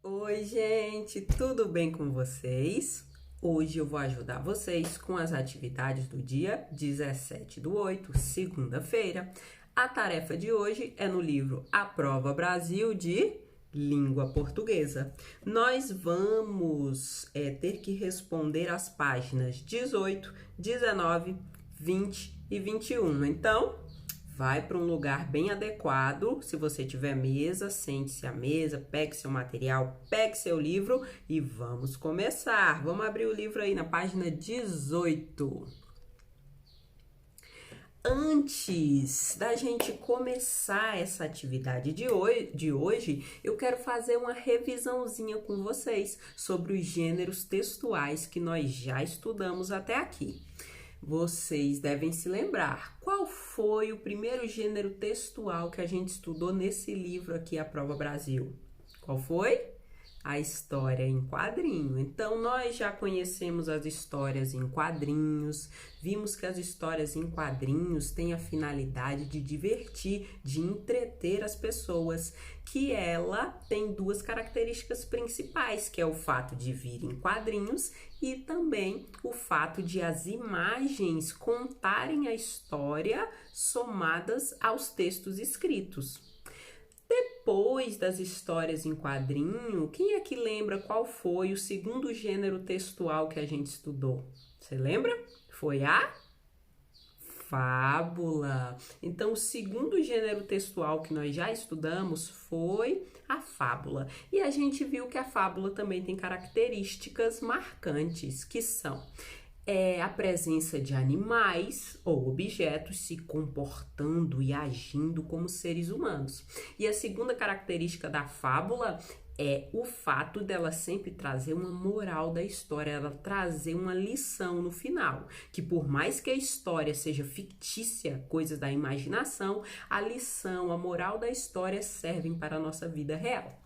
Oi, gente, tudo bem com vocês? Hoje eu vou ajudar vocês com as atividades do dia 17/8, segunda-feira. A tarefa de hoje é no livro A Prova Brasil de Língua Portuguesa. Nós vamos ter que responder as páginas 18, 19, 20 e 21. Então, vai para um lugar bem adequado. Se você tiver mesa, sente-se à mesa, pegue seu material, pegue seu livro e vamos começar. Vamos abrir o livro aí na página 18. Antes da gente começar essa atividade de hoje, eu quero fazer uma revisãozinha com vocês sobre os gêneros textuais que nós já estudamos até aqui. Vocês devem se lembrar qual foi o primeiro gênero textual que a gente estudou nesse livro aqui, A Prova Brasil. Qual foi? A história em quadrinho. Então, nós já conhecemos as histórias em quadrinhos, vimos que as histórias em quadrinhos têm a finalidade de divertir, de entreter as pessoas, que ela tem duas características principais, que é o fato de vir em quadrinhos e também o fato de as imagens contarem a história somadas aos textos escritos. Depois das histórias em quadrinho, quem é que lembra qual foi o segundo gênero textual que a gente estudou? Você lembra? Foi a fábula. Então, o segundo gênero textual que nós já estudamos foi a fábula. E a gente viu que a fábula também tem características marcantes, que são a presença de animais ou objetos se comportando e agindo como seres humanos. E a segunda característica da fábula é o fato dela sempre trazer uma moral da história, ela trazer uma lição no final, que por mais que a história seja fictícia, coisas da imaginação, a lição, a moral da história servem para a nossa vida real.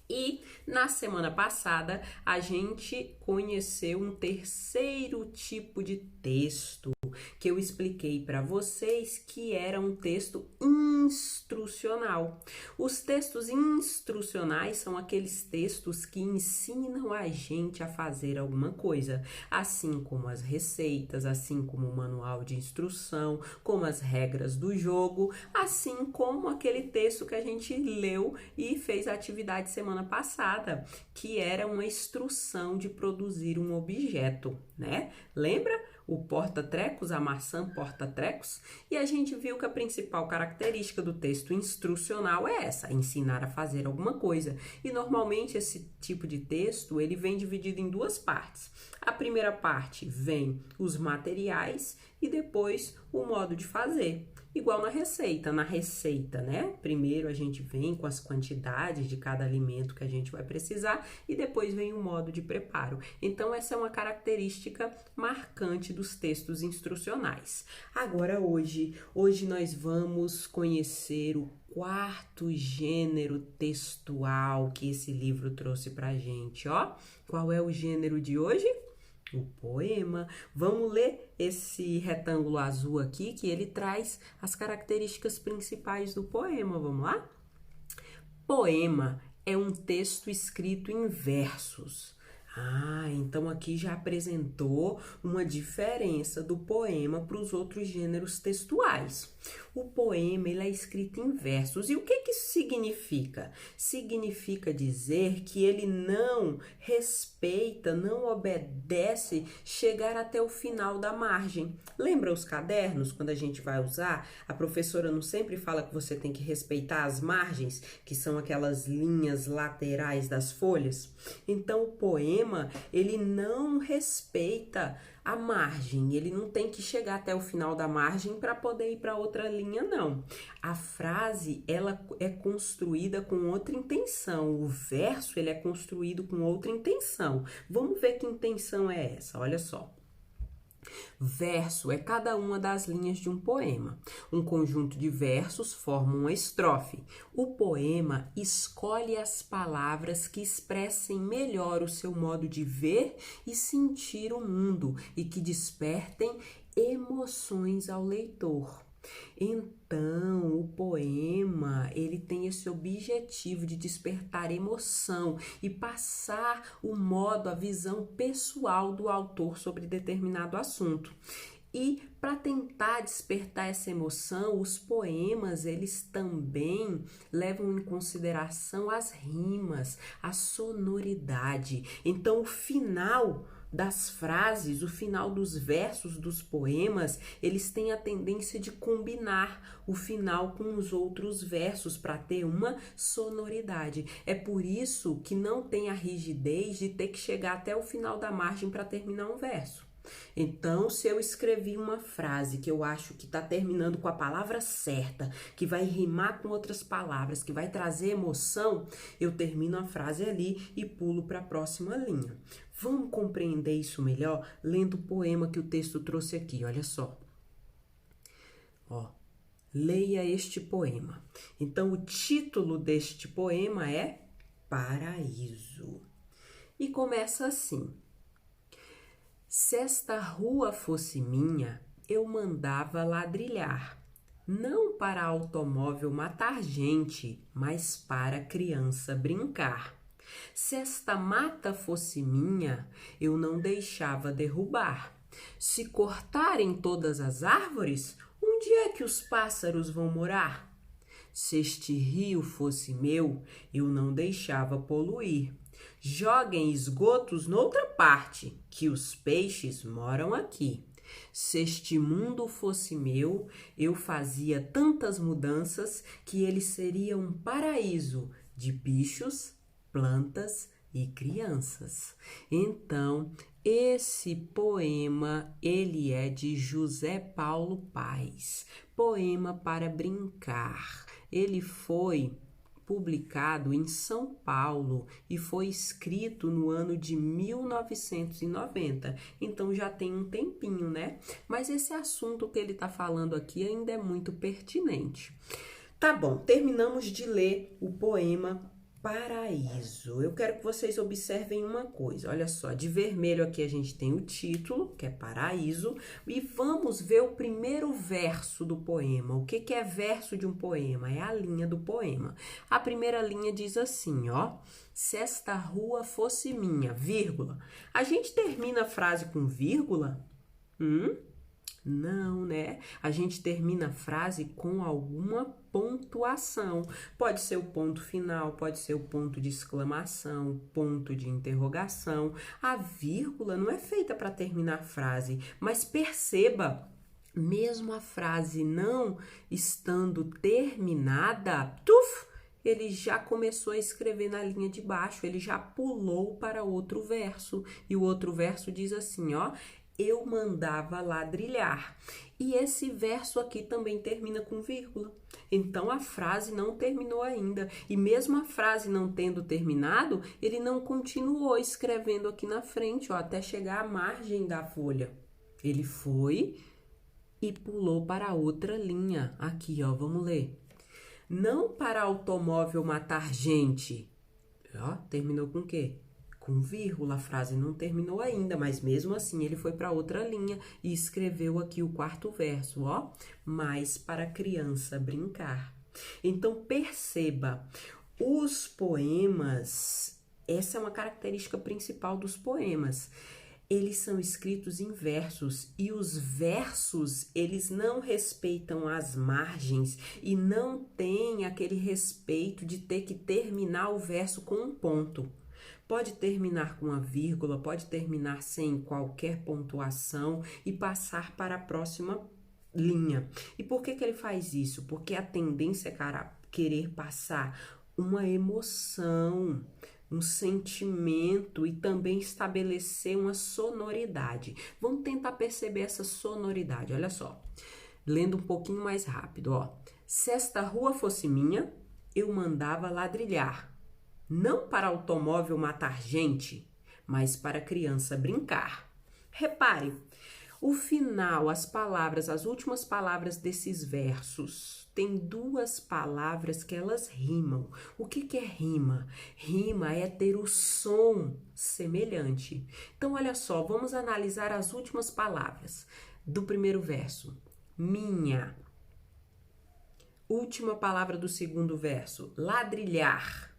E na semana passada a gente conheceu um terceiro tipo de texto que eu expliquei para vocês, que era um texto instrucional. Os textos instrucionais são aqueles textos que ensinam a gente a fazer alguma coisa, assim como as receitas, assim como o manual de instrução, como as regras do jogo, assim como aquele texto que a gente leu e fez a atividade semana passada, que era uma instrução de produzir um objeto, né? Lembra? O porta-trecos, a maçã porta-trecos, e a gente viu que a principal característica do texto instrucional é essa, ensinar a fazer alguma coisa. E normalmente esse tipo de texto, ele vem dividido em duas partes. A primeira parte vem os materiais e depois o modo de fazer. Igual na receita, né? Primeiro a gente vem com as quantidades de cada alimento que a gente vai precisar e depois vem o modo de preparo. Então, essa é uma característica marcante dos textos instrucionais. Agora, hoje nós vamos conhecer o quarto gênero textual que esse livro trouxe pra gente, ó. Qual é o gênero de hoje? O poema. Vamos ler esse retângulo azul aqui, que ele traz as características principais do poema. Vamos lá? Poema é um texto escrito em versos. Então aqui já apresentou uma diferença do poema para os outros gêneros textuais. O poema, ele é escrito em versos. E o que isso significa? Significa dizer que ele não respeita, não obedece chegar até o final da margem. Lembra os cadernos, quando a gente vai usar? A professora não sempre fala que você tem que respeitar as margens, que são aquelas linhas laterais das folhas? Então, o poema, ele não respeita a margem, ele não tem que chegar até o final da margem para poder ir para outra linha, não. A frase, ela é construída com outra intenção, o verso, ele é construído com outra intenção. Vamos ver que intenção é essa, olha só. Verso é cada uma das linhas de um poema. Um conjunto de versos forma uma estrofe. O poema escolhe as palavras que expressem melhor o seu modo de ver e sentir o mundo e que despertem emoções ao leitor. Então, o poema, ele tem esse objetivo de despertar emoção e passar o modo, a visão pessoal do autor sobre determinado assunto. E para tentar despertar essa emoção, os poemas, eles também levam em consideração as rimas, a sonoridade. Então, o final das frases, o final dos versos dos poemas, eles têm a tendência de combinar o final com os outros versos para ter uma sonoridade. É por isso que não tem a rigidez de ter que chegar até o final da margem para terminar um verso. Então, se eu escrevi uma frase que eu acho que está terminando com a palavra certa, que vai rimar com outras palavras, que vai trazer emoção, eu termino a frase ali e pulo para a próxima linha. Vamos compreender isso melhor lendo o poema que o texto trouxe aqui, olha só. Ó, leia este poema. Então, o título deste poema é Paraíso. E começa assim. Se esta rua fosse minha, eu mandava ladrilhar, não para automóvel matar gente, mas para criança brincar. Se esta mata fosse minha, eu não deixava derrubar. Se cortarem todas as árvores, onde é que os pássaros vão morar? Se este rio fosse meu, eu não deixava poluir. Joguem esgotos noutra parte, que os peixes moram aqui. Se este mundo fosse meu, eu fazia tantas mudanças que ele seria um paraíso de bichos, plantas e crianças. Então, esse poema, ele é de José Paulo Paes, Poema para Brincar. Ele foi publicado em São Paulo e foi escrito no ano de 1990. Então já tem um tempinho, né? Mas esse assunto que ele está falando aqui ainda é muito pertinente. Tá bom, terminamos de ler o poema Paraíso. Eu quero que vocês observem uma coisa. Olha só, de vermelho aqui a gente tem o título, que é Paraíso, e vamos ver o primeiro verso do poema. O que é verso de um poema? É a linha do poema. A primeira linha diz assim, ó: se esta rua fosse minha, vírgula. A gente termina a frase com vírgula? Não, né? A gente termina a frase com alguma pontuação. Pode ser o ponto final, pode ser o ponto de exclamação, ponto de interrogação. A vírgula não é feita para terminar a frase, mas perceba, mesmo a frase não estando terminada, ele já começou a escrever na linha de baixo, ele já pulou para outro verso. E o outro verso diz assim, ó: eu mandava ladrilhar. E esse verso aqui também termina com vírgula. Então, a frase não terminou ainda. E mesmo a frase não tendo terminado, ele não continuou escrevendo aqui na frente, ó, até chegar à margem da folha. Ele foi e pulou para outra linha. Aqui, ó, vamos ler. Não para automóvel matar gente. Ó, terminou com o quê? Com vírgula, a frase não terminou ainda, mas mesmo assim ele foi para outra linha e escreveu aqui o quarto verso, ó, mais para criança brincar. Então perceba, os poemas, essa é uma característica principal dos poemas. Eles são escritos em versos e os versos, eles não respeitam as margens e não têm aquele respeito de ter que terminar o verso com um ponto. Pode terminar com uma vírgula, pode terminar sem qualquer pontuação e passar para a próxima linha. E por que ele faz isso? Porque a tendência é querer passar uma emoção, um sentimento e também estabelecer uma sonoridade. Vamos tentar perceber essa sonoridade, olha só. Lendo um pouquinho mais rápido, ó. Se esta rua fosse minha, eu mandava ladrilhar. Não para automóvel matar gente, mas para criança brincar. Repare, o final, as palavras, as últimas palavras desses versos, tem duas palavras que elas rimam. O que é rima? Rima é ter o som semelhante. Então, olha só, vamos analisar as últimas palavras do primeiro verso. Minha. Última palavra do segundo verso, ladrilhar.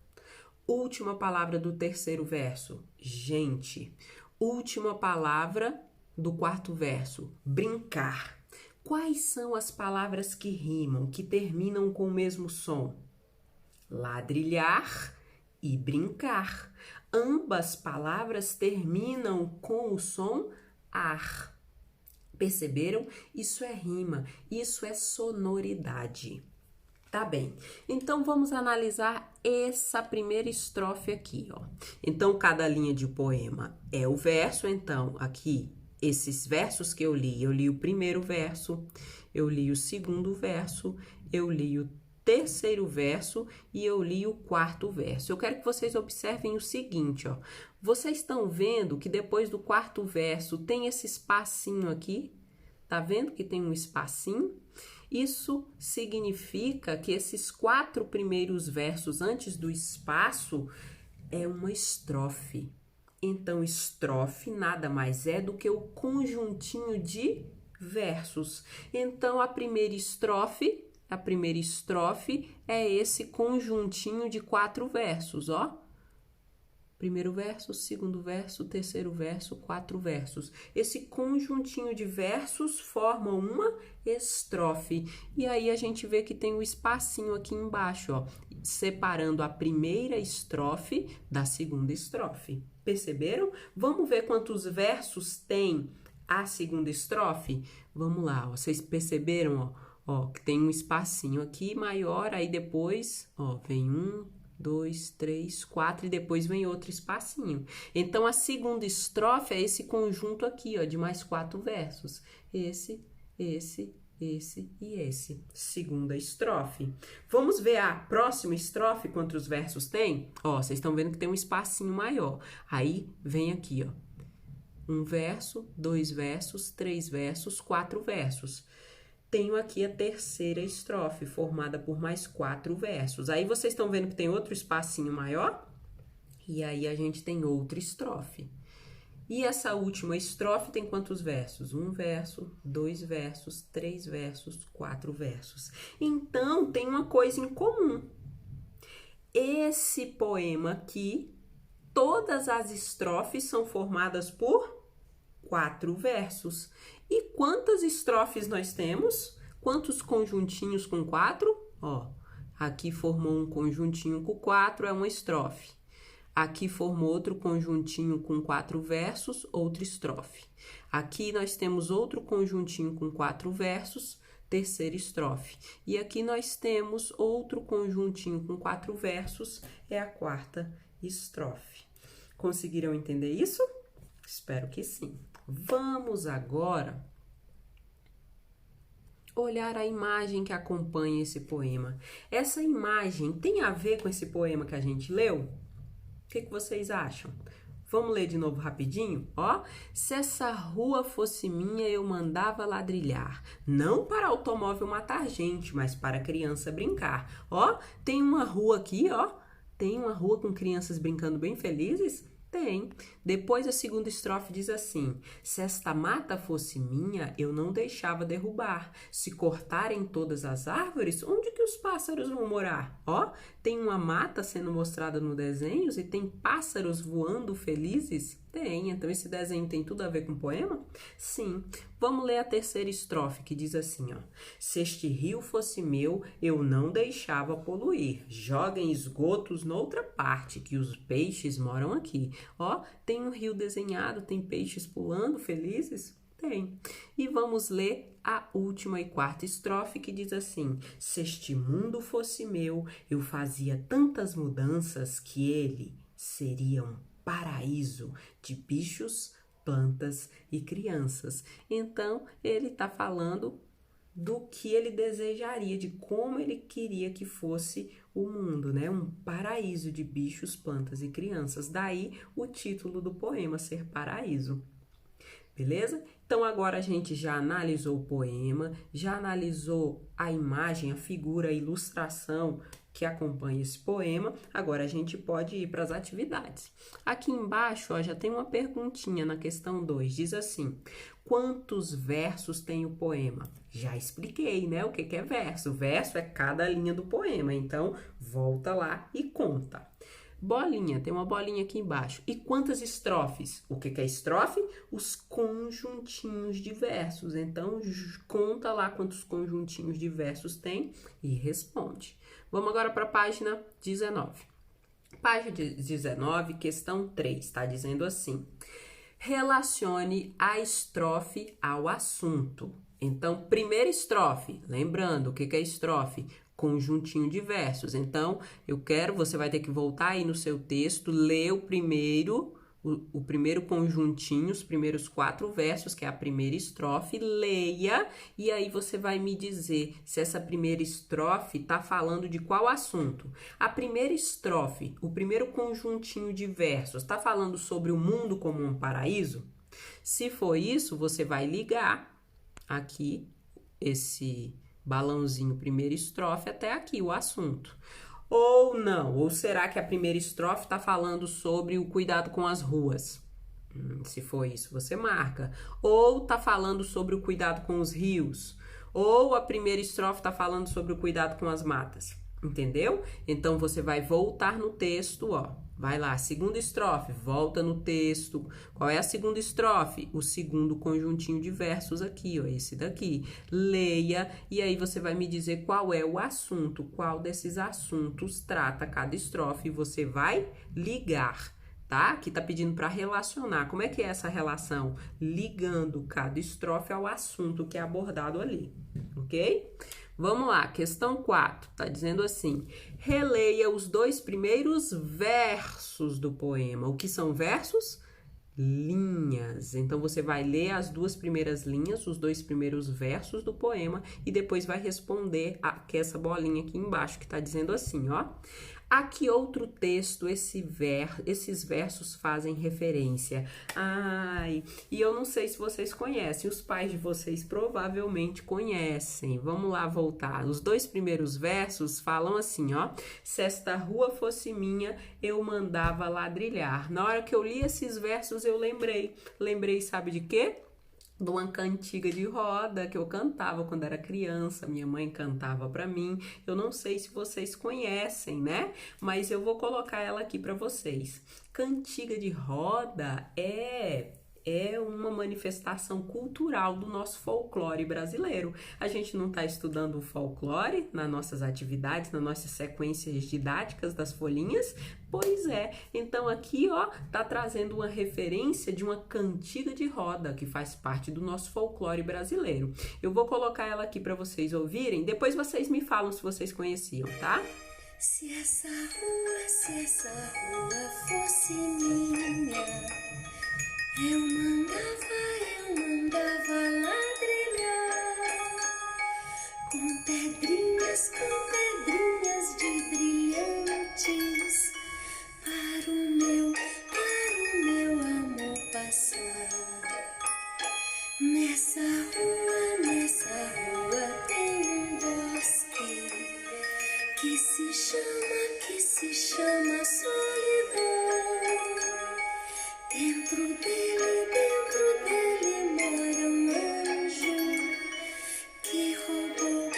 Última palavra do terceiro verso, gente. Última palavra do quarto verso, brincar. Quais são as palavras que rimam, que terminam com o mesmo som? Ladrilhar e brincar. Ambas palavras terminam com o som ar. Perceberam? Isso é rima, isso é sonoridade. Tá bem, então vamos analisar essa primeira estrofe aqui, ó. Então, cada linha de poema é o verso, então, aqui, esses versos que eu li o primeiro verso, eu li o segundo verso, eu li o terceiro verso e eu li o quarto verso. Eu quero que vocês observem o seguinte, ó. Vocês estão vendo que depois do quarto verso tem esse espacinho aqui? Tá vendo que tem um espacinho? Isso significa que esses 4 primeiros versos antes do espaço é uma estrofe. Então, estrofe nada mais é do que o conjuntinho de versos. Então, a primeira estrofe é esse conjuntinho de 4 versos, ó. Primeiro verso, segundo verso, terceiro verso, 4 versos. Esse conjuntinho de versos forma uma estrofe. E aí a gente vê que tem um espacinho aqui embaixo, ó, separando a primeira estrofe da segunda estrofe. Perceberam? Vamos ver quantos versos tem a segunda estrofe? Vamos lá, ó, vocês perceberam, ó, que tem um espacinho aqui maior, aí depois, ó, vem 1, 2, 3, 4 e depois vem outro espacinho. Então, a segunda estrofe é esse conjunto aqui, ó, de mais 4 versos. Esse e esse. Segunda estrofe. Vamos ver a próxima estrofe, quantos versos tem? Ó, vocês estão vendo que tem um espacinho maior. Aí, vem aqui, ó. 1 verso, 2 versos, 3 versos, 4 versos. Tenho aqui a terceira estrofe, formada por mais 4 versos. Aí, vocês estão vendo que tem outro espacinho maior? E aí, a gente tem outra estrofe. E essa última estrofe tem quantos versos? 1 verso, 2 versos, 3 versos, 4 versos. Então, tem uma coisa em comum. Esse poema aqui, todas as estrofes são formadas por 4 versos. E quantas estrofes nós temos? Quantos conjuntinhos com 4? Ó, aqui formou um conjuntinho com 4, é uma estrofe. Aqui formou outro conjuntinho com 4 versos, outra estrofe. Aqui nós temos outro conjuntinho com 4 versos, terceira estrofe. E aqui nós temos outro conjuntinho com 4 versos, é a quarta estrofe. Conseguiram entender isso? Espero que sim. Vamos agora olhar a imagem que acompanha esse poema. Essa imagem tem a ver com esse poema que a gente leu? O que vocês acham? Vamos ler de novo rapidinho? Ó, se essa rua fosse minha, eu mandava ladrilhar. Não para automóvel matar gente, mas para criança brincar. Ó, tem uma rua aqui, ó. Tem uma rua com crianças brincando bem felizes? Tem. Depois a segunda estrofe diz assim: se esta mata fosse minha, eu não deixava derrubar. Se cortarem todas as árvores, onde que os pássaros vão morar? Ó, tem uma mata sendo mostrada no desenho e tem pássaros voando felizes? Tem. Então esse desenho tem tudo a ver com o poema? Sim. Vamos ler a terceira estrofe que diz assim, ó: se este rio fosse meu, eu não deixava poluir. Joguem esgotos noutra parte, que os peixes moram aqui. Ó, tem um rio desenhado, tem peixes pulando felizes? Tem. E vamos ler a última e quarta estrofe que diz assim: se este mundo fosse meu, eu fazia tantas mudanças que ele seria um paraíso de bichos, plantas e crianças. Então, ele está falando do que ele desejaria, de como ele queria que fosse o mundo, né? Um paraíso de bichos, plantas e crianças. Daí o título do poema, Ser Paraíso. Beleza? Então, agora a gente já analisou o poema, já analisou a imagem, a figura, a ilustração que acompanha esse poema. Agora a gente pode ir para as atividades. Aqui embaixo, ó, já tem uma perguntinha na questão 2. Diz assim: quantos versos tem o poema? Já expliquei, né? O que é verso? Verso é cada linha do poema. Então, volta lá e conta. Bolinha, tem uma bolinha aqui embaixo. E quantas estrofes? O que é estrofe? Os conjuntinhos de versos. Então, conta lá quantos conjuntinhos de versos tem e responde. Vamos agora para a página 19. Página 19, questão 3, está dizendo assim: relacione a estrofe ao assunto. Então, primeira estrofe, lembrando, o que é estrofe? Conjuntinho de versos. Então, você vai ter que voltar aí no seu texto, ler o primeiro conjuntinho, os primeiros 4 versos, que é a primeira estrofe, leia, e aí você vai me dizer se essa primeira estrofe está falando de qual assunto. A primeira estrofe, o primeiro conjuntinho de versos, está falando sobre o mundo como um paraíso? Se for isso, você vai ligar aqui esse balãozinho, primeira estrofe, até aqui o assunto. Ou não? Ou será que a primeira estrofe está falando sobre o cuidado com as ruas? Se for isso, você marca. Ou está falando sobre o cuidado com os rios? Ou a primeira estrofe está falando sobre o cuidado com as matas? Entendeu? Então, você vai voltar no texto, ó. Vai lá, segunda estrofe, volta no texto. Qual é a segunda estrofe? O segundo conjuntinho de versos aqui, ó, esse daqui. Leia, e aí você vai me dizer qual é o assunto, qual desses assuntos trata cada estrofe, e você vai ligar, tá? Aqui tá pedindo para relacionar. Como é que é essa relação? Ligando cada estrofe ao assunto que é abordado ali, ok? Vamos lá, questão 4, tá dizendo assim: releia os 2 primeiros versos do poema. O que são versos? Linhas. Então, você vai ler as 2 primeiras linhas, os 2 primeiros versos do poema, e depois vai responder essa bolinha aqui embaixo, que tá dizendo assim, ó: a que outro texto esses versos fazem referência? Ai, e eu não sei se vocês conhecem, os pais de vocês provavelmente conhecem. Vamos lá voltar. Os 2 primeiros versos falam assim, ó: se esta rua fosse minha, eu mandava ladrilhar. Na hora que eu li esses versos, eu lembrei, sabe de quê? De uma cantiga de roda que eu cantava quando era criança, minha mãe cantava para mim. Eu não sei se vocês conhecem, né? Mas eu vou colocar ela aqui para vocês. Cantiga de roda é uma manifestação cultural do nosso folclore brasileiro. A gente não está estudando o folclore nas nossas atividades, nas nossas sequências didáticas das folhinhas? Pois é. Então aqui, ó, tá trazendo uma referência de uma cantiga de roda que faz parte do nosso folclore brasileiro. Eu vou colocar ela aqui para vocês ouvirem, depois vocês me falam se vocês conheciam, tá? Se essa rua fosse minha, eu mandava ladrilhar com pedrinhas de brilhantes para o meu amor passar. Nessa rua tem um bosque que se chama solidão. Dentro dele mora um anjo que roubou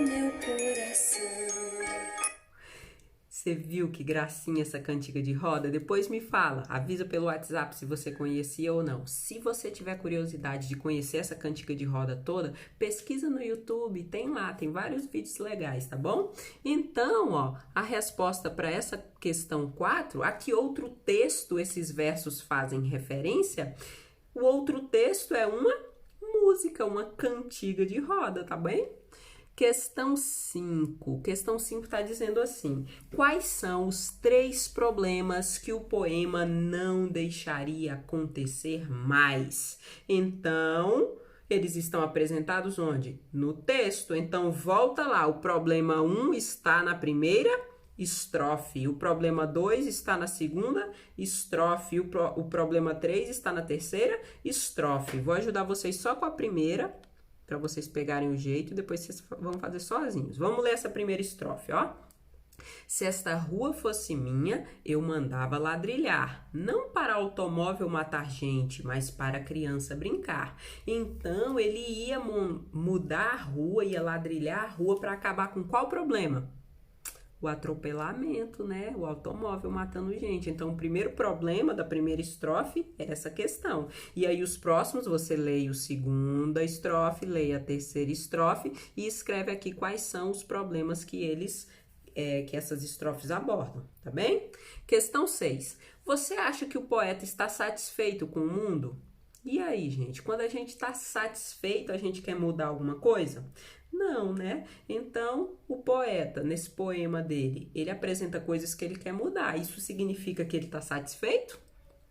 meu coração. Você viu que gracinha essa cantiga de roda? Depois me fala, avisa pelo WhatsApp se você conhecia ou não. Se você tiver curiosidade de conhecer essa cantiga de roda toda, pesquisa no YouTube, tem vários vídeos legais, tá bom? Então, ó, a resposta para essa questão 4, a que outro texto esses versos fazem referência? O outro texto é uma música, uma cantiga de roda, tá bem? Questão 5. Questão 5 está dizendo assim: quais são os 3 problemas que o poema não deixaria acontecer mais? Então, eles estão apresentados onde? No texto. Então, volta lá. O problema 1 está na primeira estrofe. O problema 2 está na segunda estrofe. O problema 3 está na terceira estrofe. Vou ajudar vocês só com a primeira para vocês pegarem o jeito e depois vocês vão fazer sozinhos. Vamos ler essa primeira estrofe, ó. Se esta rua fosse minha, eu mandava ladrilhar, não para automóvel matar gente, mas para criança brincar. Então, ele ia mudar a rua, ia ladrilhar a rua para acabar com qual problema? O atropelamento, né? O automóvel matando gente. Então, o primeiro problema da primeira estrofe é essa questão. E aí, os próximos, você leia a segunda estrofe, leia a terceira estrofe e escreve aqui quais são os problemas que essas estrofes abordam, tá bem? Questão 6. Você acha que o poeta está satisfeito com o mundo? E aí, gente? Quando a gente está satisfeito, a gente quer mudar alguma coisa? Não, né? Então, o poeta, nesse poema dele, ele apresenta coisas que ele quer mudar. Isso significa que ele está satisfeito?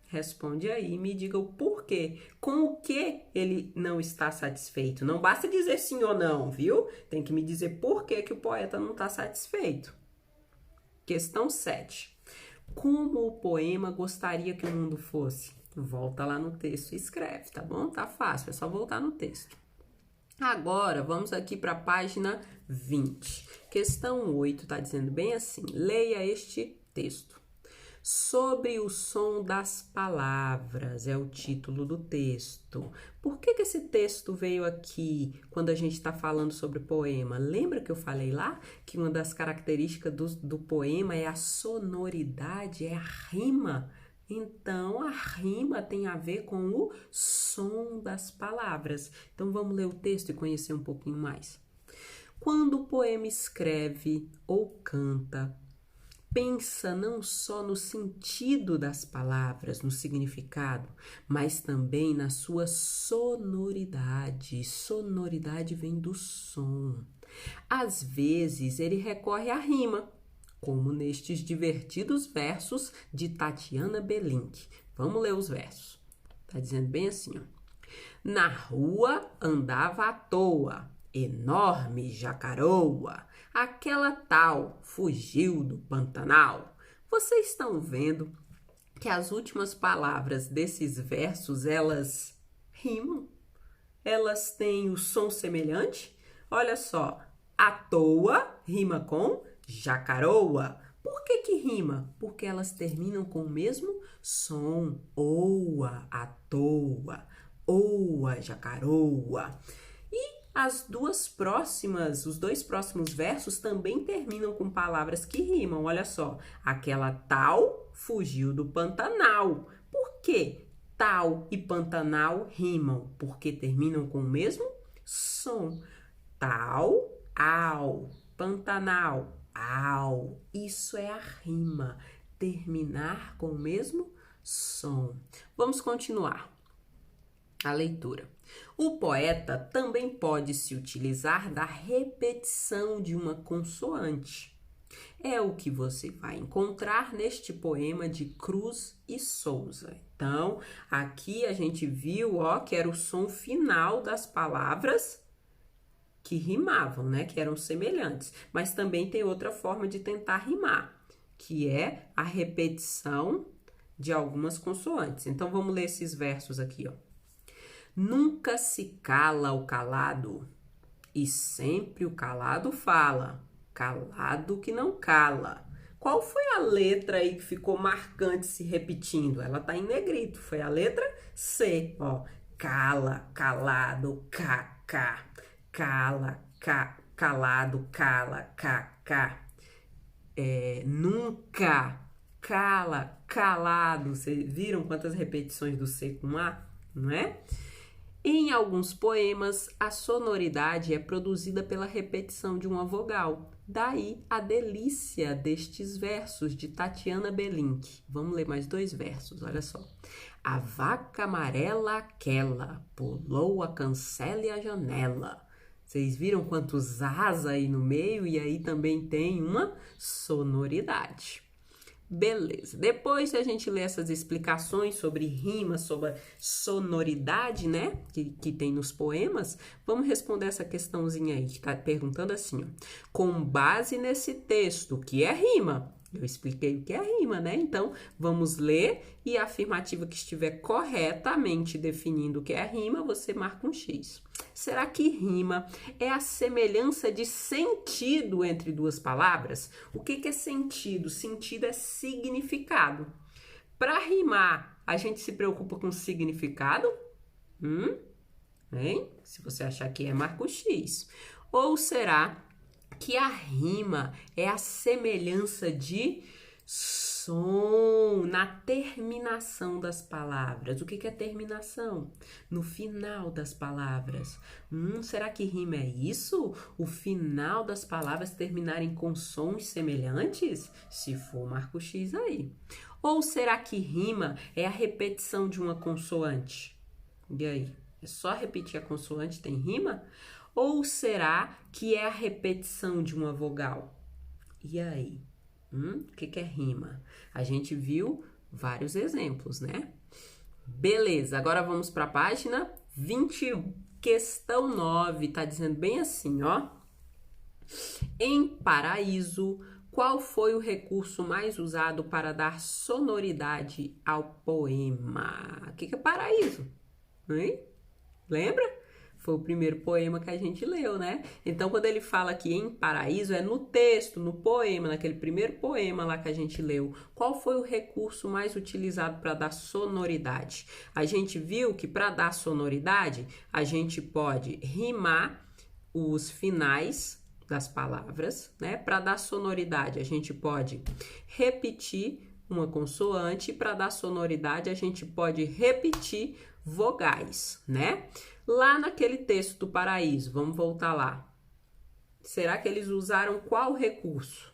Responde aí e me diga o porquê. Com o que ele não está satisfeito? Não basta dizer sim ou não, viu? Tem que me dizer por que o poeta não está satisfeito. Questão 7. Como o poema gostaria que o mundo fosse? Volta lá no texto e escreve, tá bom? Tá fácil, é só voltar no texto. Agora, vamos aqui para a página 20. Questão 8 está dizendo bem assim. Leia este texto. Sobre o som das palavras é o título do texto. Por que esse texto veio aqui quando a gente está falando sobre poema? Lembra que eu falei lá que uma das características do poema é a sonoridade, é a rima? Então, a rima tem a ver com o som das palavras. Então, vamos ler o texto e conhecer um pouquinho mais. Quando o poema escreve ou canta, pensa não só no sentido das palavras, no significado, mas também na sua sonoridade. Sonoridade vem do som. Às vezes, ele recorre à rima, como nestes divertidos versos de Tatiana Belink. Vamos ler os versos. Tá dizendo bem assim, ó. Na rua andava à toa, enorme jacaroa, aquela tal fugiu do Pantanal. Vocês estão vendo que as últimas palavras desses versos, elas rimam? Elas têm o som semelhante? Olha só, à toa rima com jacaroa. Por que rima? Porque elas terminam com o mesmo som. Oa, à toa, oa, jacaroa. E os dois próximos versos também terminam com palavras que rimam. Olha só, aquela tal fugiu do Pantanal. Por que tal e Pantanal rimam? Porque terminam com o mesmo som. Tal, au, Pantanal, au. Isso é a rima, terminar com o mesmo som. Vamos continuar a leitura. O poeta também pode se utilizar da repetição de uma consoante. É o que você vai encontrar neste poema de Cruz e Souza. Então, aqui a gente viu, ó, que era o som final das palavras que rimavam, né? Que eram semelhantes. Mas também tem outra forma de tentar rimar, que é a repetição de algumas consoantes. Então, vamos ler esses versos aqui, ó. Nunca se cala o calado, e sempre o calado fala, calado que não cala. Qual foi a letra aí que ficou marcante se repetindo? Ela tá em negrito, foi a letra C, ó. Cala, calado, ca. Cala, calado, cala, ca. Nunca, cala, calado. Vocês viram quantas repetições do C com A, não é? Em alguns poemas, a sonoridade é produzida pela repetição de uma vogal. Daí a delícia destes versos de Tatiana Belink. Vamos ler mais 2 versos, olha só. A vaca amarela aquela pulou a cancela e a janela. Vocês viram quantos as aí no meio? E aí também tem uma sonoridade. Beleza. Depois de a gente ler essas explicações sobre rima, sobre sonoridade, né, que tem nos poemas, vamos responder essa questãozinha aí, que tá perguntando assim, ó. Com base nesse texto, que é rima, Eu expliquei o que é rima, né? Então, vamos ler e a afirmativa que estiver corretamente definindo o que é rima, você marca um X. Será que rima é a semelhança de sentido entre duas palavras? O que é sentido? Sentido é significado. Para rimar, a gente se preocupa com significado? Hein? Se você achar que é, marca o X. Ou será que a rima é a semelhança de som na terminação das palavras? O que é terminação? No final das palavras. Será que rima é isso? O final das palavras terminarem com sons semelhantes? Se for, marca o X aí. Ou será que rima é a repetição de uma consoante? E aí? É só repetir a consoante, tem rima? Ou será que é a repetição de uma vogal? E aí? O que é rima? A gente viu vários exemplos, né? Beleza, agora vamos para a página 21. Questão 9, tá dizendo bem assim, ó. Em Paraíso, qual foi o recurso mais usado para dar sonoridade ao poema? O que é paraíso? Hein? Lembra? Foi o primeiro poema que a gente leu, né? Então, quando ele fala aqui em paraíso, é no texto, no poema, naquele primeiro poema lá que a gente leu. Qual foi o recurso mais utilizado para dar sonoridade? A gente viu que para dar sonoridade, a gente pode rimar os finais das palavras, né? Para dar sonoridade, a gente pode repetir uma consoante. Para dar sonoridade, a gente pode repetir vogais, né? Lá naquele texto do paraíso, vamos voltar lá. Será que eles usaram qual recurso?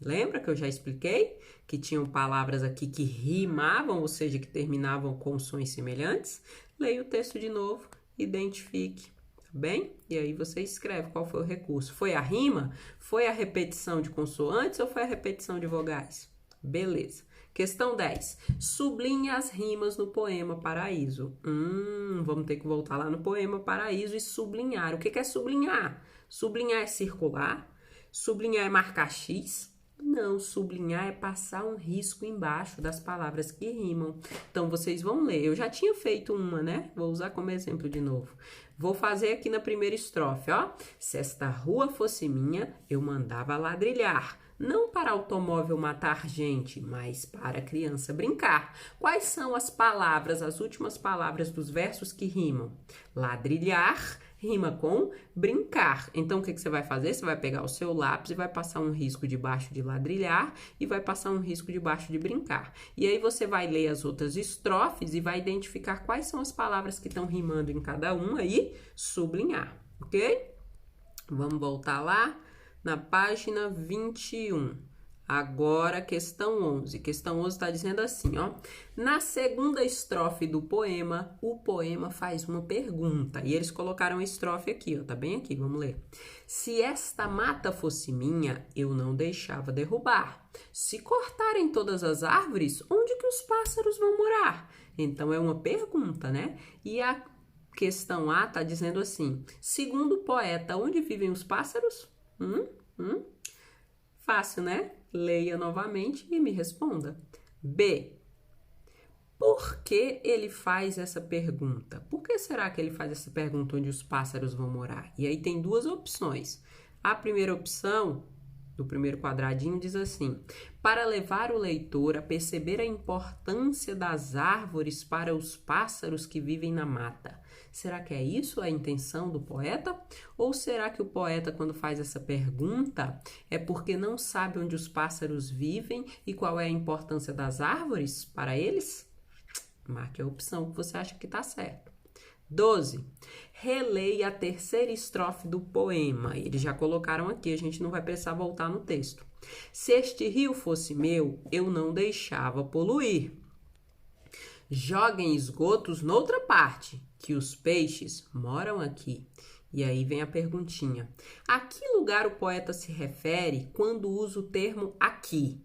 Lembra que eu já expliquei que tinham palavras aqui que rimavam, ou seja, que terminavam com sons semelhantes? Leia o texto de novo, identifique, tá bem? E aí você escreve qual foi o recurso. Foi a rima? Foi a repetição de consoantes ou foi a repetição de vogais? Beleza. Questão 10. Sublinhe as rimas no poema Paraíso. Vamos ter que voltar lá no poema Paraíso e sublinhar. O que é sublinhar? Sublinhar é circular? Sublinhar é marcar X? Não, sublinhar é passar um risco embaixo das palavras que rimam. Então, vocês vão ler. Eu já tinha feito uma, né? Vou usar como exemplo de novo. Vou fazer aqui na primeira estrofe, ó. Se esta rua fosse minha, eu mandava ladrilhar. Não para automóvel matar gente, mas para criança brincar. Quais são as palavras, as últimas palavras dos versos que rimam? Ladrilhar rima com brincar. Então, o que você vai fazer? Você vai pegar o seu lápis e vai passar um risco debaixo de ladrilhar e vai passar um risco debaixo de brincar. E aí você vai ler as outras estrofes e vai identificar quais são as palavras que estão rimando em cada uma e sublinhar, ok? Vamos voltar lá na página 21. Agora, questão 11. Questão 11 está dizendo assim, ó. Na segunda estrofe do poema, o poema faz uma pergunta. E eles colocaram a estrofe aqui, ó. Tá bem aqui, vamos ler. Se esta mata fosse minha, eu não deixava derrubar. Se cortarem todas as árvores, onde que os pássaros vão morar? Então, é uma pergunta, né? E a questão A tá dizendo assim. Segundo o poeta, onde vivem os pássaros? Fácil, né? Leia novamente e me responda. B. Por que ele faz essa pergunta? Por que será que ele faz essa pergunta onde os pássaros vão morar? E aí tem duas opções. A primeira opção, do primeiro quadradinho, diz assim: para levar o leitor a perceber a importância das árvores para os pássaros que vivem na mata. Será que é isso a intenção do poeta? Ou será que o poeta, quando faz essa pergunta, é porque não sabe onde os pássaros vivem e qual é a importância das árvores para eles? Marque a opção que você acha que está certo. 12. Releia a terceira estrofe do poema. Eles já colocaram aqui, a gente não vai precisar voltar no texto. Se este rio fosse meu, eu não deixava poluir. Joguem esgotos noutra parte, que os peixes moram aqui. E aí vem a perguntinha. A que lugar o poeta se refere quando usa o termo aqui?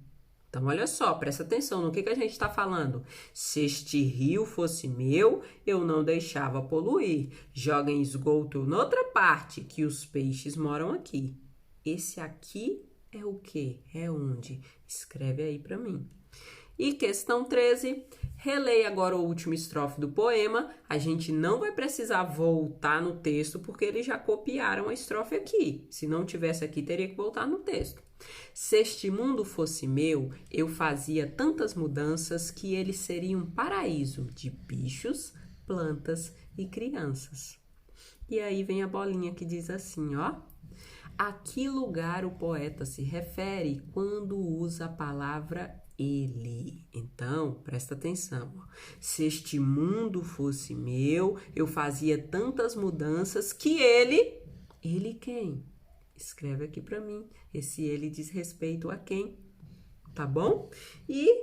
Então, olha só, presta atenção no que a gente está falando. Se este rio fosse meu, eu não deixava poluir. Joguem esgoto noutra parte, que os peixes moram aqui. Esse aqui é o quê? É onde? Escreve aí para mim. E questão 13, releia agora o último estrofe do poema. A gente não vai precisar voltar no texto, porque eles já copiaram a estrofe aqui. Se não tivesse aqui, teria que voltar no texto. Se este mundo fosse meu, eu fazia tantas mudanças que ele seria um paraíso de bichos, plantas e crianças. E aí vem a bolinha que diz assim, ó. A que lugar o poeta se refere quando usa a palavra ele? Então, presta atenção. Ó. Se este mundo fosse meu, eu fazia tantas mudanças que ele... Ele quem? Escreve aqui para mim. Esse ele diz respeito a quem? Tá bom? E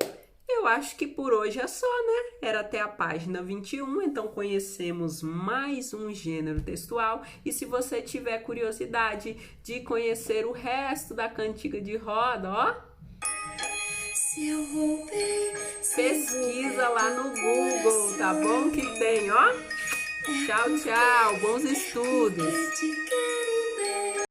eu acho que por hoje é só, né? Era até a página 21, então conhecemos mais um gênero textual. E se você tiver curiosidade de conhecer o resto da cantiga de roda, ó... Se eu roubei, pesquisa lá no Google, tá bom? Que tem, ó. Tchau, tchau. Bons estudos.